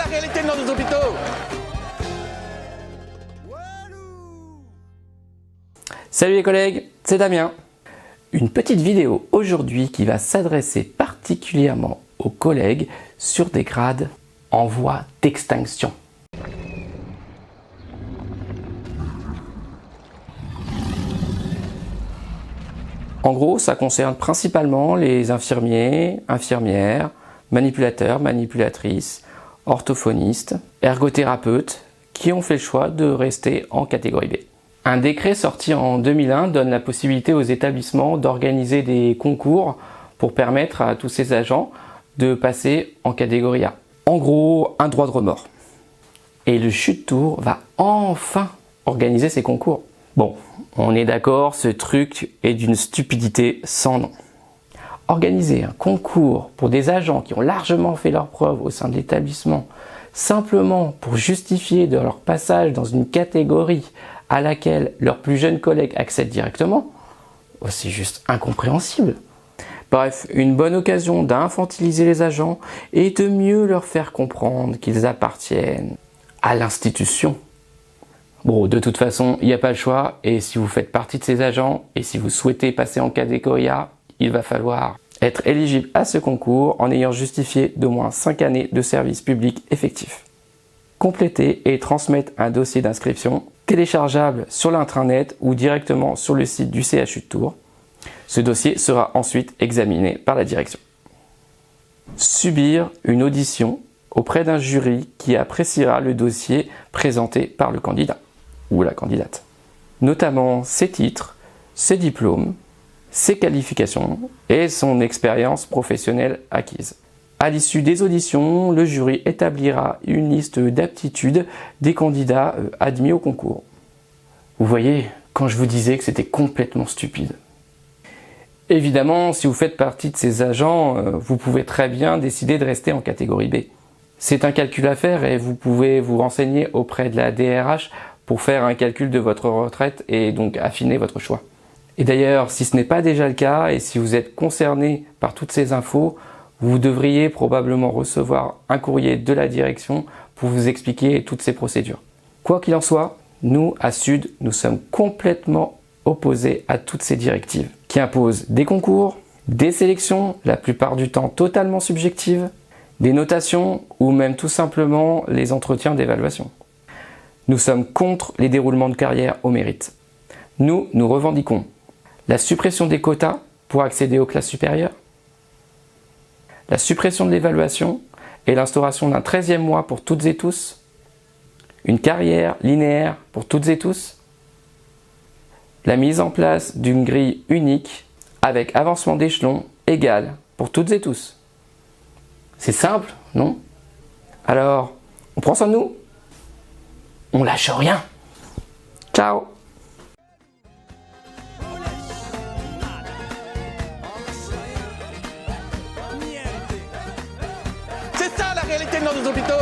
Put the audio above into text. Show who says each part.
Speaker 1: la réalité de nos hôpitaux.
Speaker 2: Salut les collègues, c'est Damien. Une petite vidéo aujourd'hui qui va s'adresser particulièrement aux collègues sur des grades en voie d'extinction. En gros, ça concerne principalement les infirmiers, infirmières, manipulateurs, manipulatrices, orthophonistes, ergothérapeutes qui ont fait le choix de rester en catégorie B. Un décret sorti en 2001 donne la possibilité aux établissements d'organiser des concours pour permettre à tous ces agents de passer en catégorie A. En gros, un droit de remords. Et le Chute Tour va enfin organiser ces concours. Bon, on est d'accord, ce truc est d'une stupidité sans nom. Organiser un concours pour des agents qui ont largement fait leurs preuves au sein de l'établissement, simplement pour justifier de leur passage dans une catégorie à laquelle leurs plus jeunes collègues accèdent directement, c'est juste incompréhensible. Bref, une bonne occasion d'infantiliser les agents et de mieux leur faire comprendre qu'ils appartiennent à l'institution. Bon, de toute façon, il n'y a pas le choix, et si vous faites partie de ces agents, et si vous souhaitez passer en catégorie A, il va falloir être éligible à ce concours en ayant justifié d'au moins 5 années de service public effectif. Compléter et transmettre un dossier d'inscription téléchargeable sur l'intranet ou directement sur le site du CHU de Tours. Ce dossier sera ensuite examiné par la direction. Subir une audition auprès d'un jury qui appréciera le dossier présenté par le candidat ou la candidate, notamment ses titres, ses diplômes, ses qualifications et son expérience professionnelle acquise. À l'issue des auditions, le jury établira une liste d'aptitudes des candidats admis au concours. Vous voyez, quand je vous disais que c'était complètement stupide. Évidemment, si vous faites partie de ces agents, vous pouvez très bien décider de rester en catégorie B. C'est un calcul à faire et vous pouvez vous renseigner auprès de la DRH pour faire un calcul de votre retraite et donc affiner votre choix. Et d'ailleurs, si ce n'est pas déjà le cas et si vous êtes concerné par toutes ces infos, vous devriez probablement recevoir un courrier de la direction pour vous expliquer toutes ces procédures. Quoi qu'il en soit, nous, à Sud, nous sommes complètement opposés à toutes ces directives qui imposent des concours, des sélections, la plupart du temps totalement subjectives, des notations ou même tout simplement les entretiens d'évaluation. Nous sommes contre les déroulements de carrière au mérite. Nous revendiquons la suppression des quotas pour accéder aux classes supérieures, la suppression de l'évaluation et l'instauration d'un 13e mois pour toutes et tous, une carrière linéaire pour toutes et tous, la mise en place d'une grille unique avec avancement d'échelon égal pour toutes et tous. C'est simple, non? Alors, on prend soin de nous? On lâche rien. Ciao!
Speaker 1: C'est ça la réalité de nos hôpitaux.